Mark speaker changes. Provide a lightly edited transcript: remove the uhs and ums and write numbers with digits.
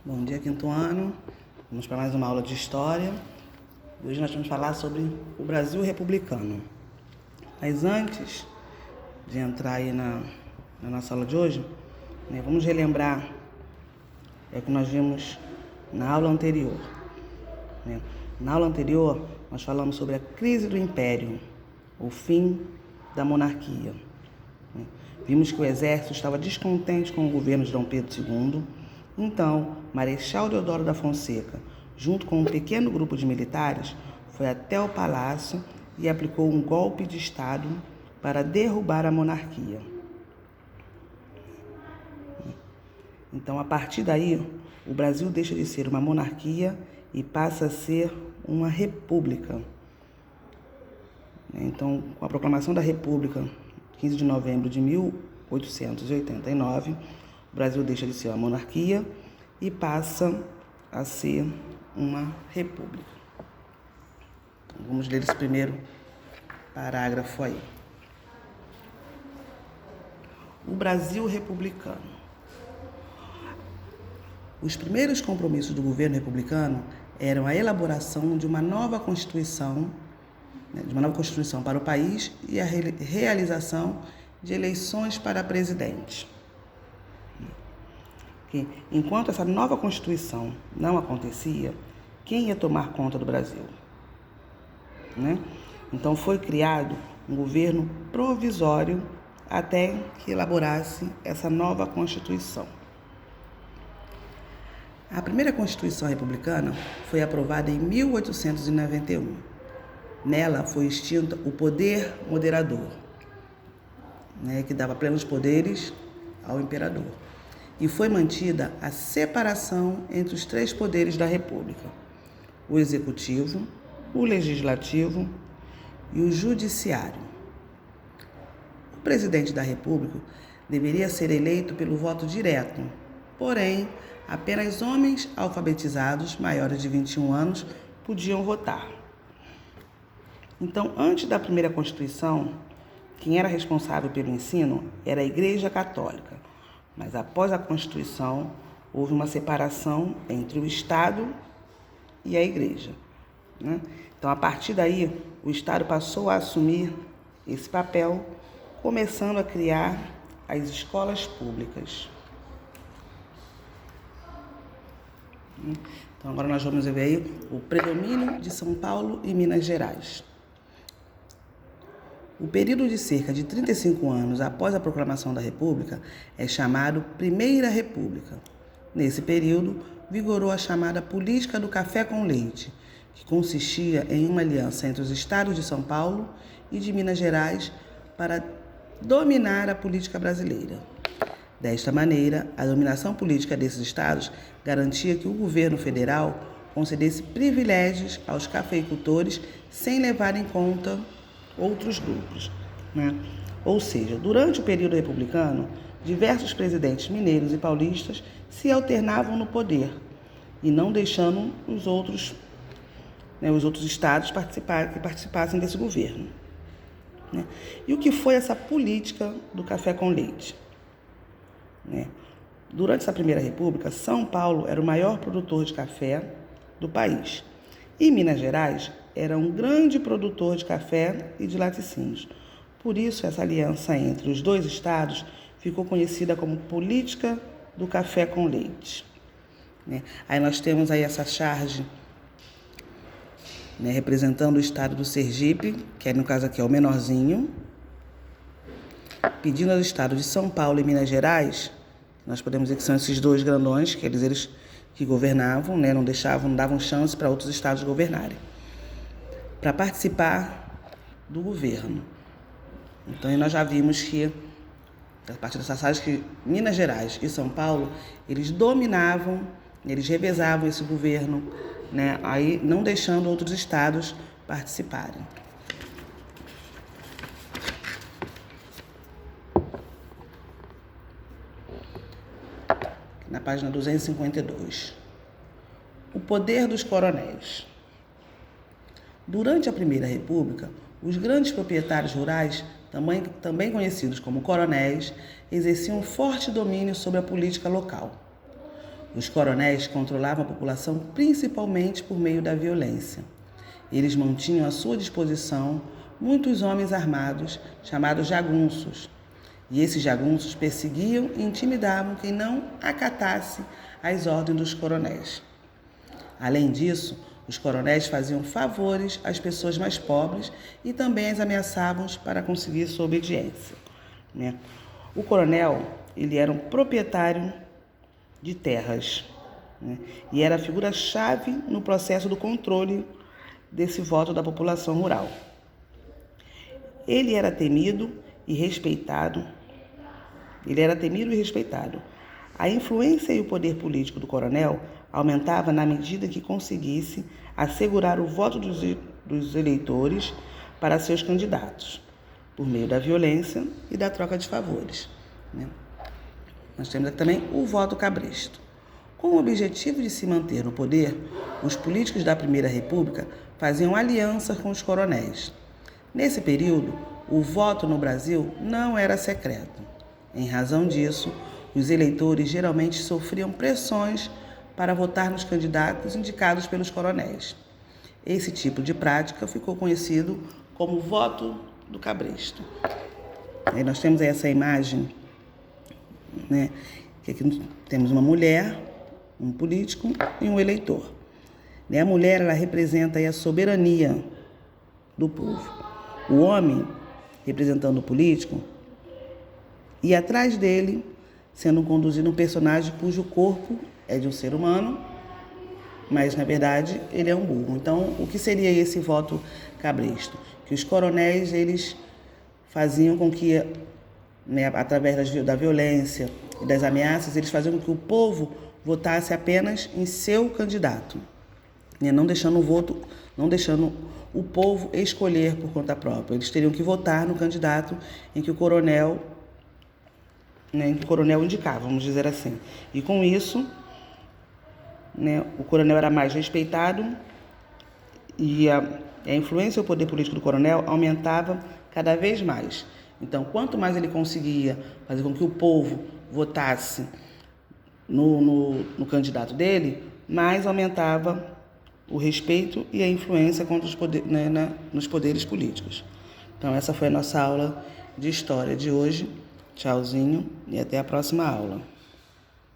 Speaker 1: Bom dia, quinto ano. Vamos para mais uma aula de História. Hoje nós vamos falar sobre o Brasil republicano. Mas antes de entrar aí na nossa aula de hoje, vamos relembrar o que nós vimos na aula anterior. Na aula anterior, nós falamos sobre a crise do Império, o fim da monarquia. Vimos que o exército estava descontente com o governo de Dom Pedro II. Então, Marechal Deodoro da Fonseca, junto com um pequeno grupo de militares, foi até o palácio e aplicou um golpe de Estado para derrubar a monarquia. Então, a partir daí, o Brasil deixa de ser uma monarquia e passa a ser uma república. Então, com a proclamação da República, 15 de novembro de 1889, o Brasil deixa de ser uma monarquia e passa a ser uma república. Então, vamos ler esse primeiro parágrafo aí. O Brasil republicano. Os primeiros compromissos do governo republicano eram a elaboração de uma nova Constituição, para o país e a realização de eleições para presidente. Enquanto essa nova Constituição não acontecia, quem ia tomar conta do Brasil? Então foi criado um governo provisório até que elaborasse essa nova Constituição. A primeira Constituição republicana foi aprovada em 1891. Nela foi extinto o poder moderador, que dava plenos poderes ao imperador. E foi mantida a separação entre os três poderes da República: o Executivo, o Legislativo e o Judiciário. O presidente da República deveria ser eleito pelo voto direto, porém, apenas homens alfabetizados maiores de 21 anos podiam votar. Então, antes da primeira Constituição, quem era responsável pelo ensino era a Igreja Católica. Mas após a Constituição, houve uma separação entre o Estado e a Igreja. Então, a partir daí, o Estado passou a assumir esse papel, começando a criar as escolas públicas. Então, agora nós vamos ver aí o predomínio de São Paulo e Minas Gerais. O período de cerca de 35 anos após a proclamação da República é chamado Primeira República. Nesse período, vigorou a chamada política do café com leite, que consistia em uma aliança entre os estados de São Paulo e de Minas Gerais para dominar a política brasileira. Desta maneira, a dominação política desses estados garantia que o governo federal concedesse privilégios aos cafeicultores sem levar em conta outros grupos. Ou seja, durante o período republicano, diversos presidentes mineiros e paulistas se alternavam no poder e não deixando os outros estados que participassem desse governo. E o que foi essa política do café com leite? Durante essa Primeira República, São Paulo era o maior produtor de café do país e Minas Gerais era um grande produtor de café e de laticínios. Por isso, essa aliança entre os dois estados ficou conhecida como política do café com leite. Aí nós temos aí essa charge, representando o estado do Sergipe, que no caso aqui é o menorzinho, pedindo aos estados de São Paulo e Minas Gerais, nós podemos dizer que são esses dois grandões, que eles que governavam, não davam chance para outros estados governarem, para participar do governo. Então, nós já vimos que, a partir dessa passagem, que Minas Gerais e São Paulo, eles dominavam, eles revezavam esse governo, aí não deixando outros estados participarem. Na página 252. O poder dos coronéis. Durante a Primeira República, os grandes proprietários rurais, também conhecidos como coronéis, exerciam um forte domínio sobre a política local. Os coronéis controlavam a população principalmente por meio da violência. Eles mantinham à sua disposição muitos homens armados, chamados jagunços. E esses jagunços perseguiam e intimidavam quem não acatasse as ordens dos coronéis. Além disso, os coronéis faziam favores às pessoas mais pobres e também as ameaçavam para conseguir sua obediência. O coronel, ele era um proprietário de terras, e era a figura-chave no processo do controle desse voto da população rural. Ele era temido e respeitado. A influência e o poder político do coronel aumentava na medida que conseguisse assegurar o voto dos eleitores para seus candidatos, por meio da violência e da troca de favores. Nós temos aqui também o voto cabresto. Com o objetivo de se manter no poder, os políticos da Primeira República faziam alianças com os coronéis. Nesse período, o voto no Brasil não era secreto. Em razão disso, os eleitores geralmente sofriam pressões para votar nos candidatos indicados pelos coronéis. Esse tipo de prática ficou conhecido como voto do cabresto. Aí nós temos aí essa imagem, que aqui temos uma mulher, um político e um eleitor. A mulher, ela representa aí a soberania do povo. O homem, representando o político, e atrás dele, sendo conduzido um personagem cujo corpo é de um ser humano, mas, na verdade, ele é um burro. Então, o que seria esse voto cabresto? Que os coronéis, eles faziam com que, através da violência e das ameaças, eles faziam com que o povo votasse apenas em seu candidato, não deixando o povo escolher por conta própria. Eles teriam que votar no candidato em que o coronel indicava, vamos dizer assim. E com isso, o coronel era mais respeitado e a influência e o poder político do coronel aumentava cada vez mais. Então, quanto mais ele conseguia fazer com que o povo votasse no candidato dele, mais aumentava o respeito e a influência contra nos poderes políticos. Então, essa foi a nossa aula de história de hoje. Tchauzinho e até a próxima aula.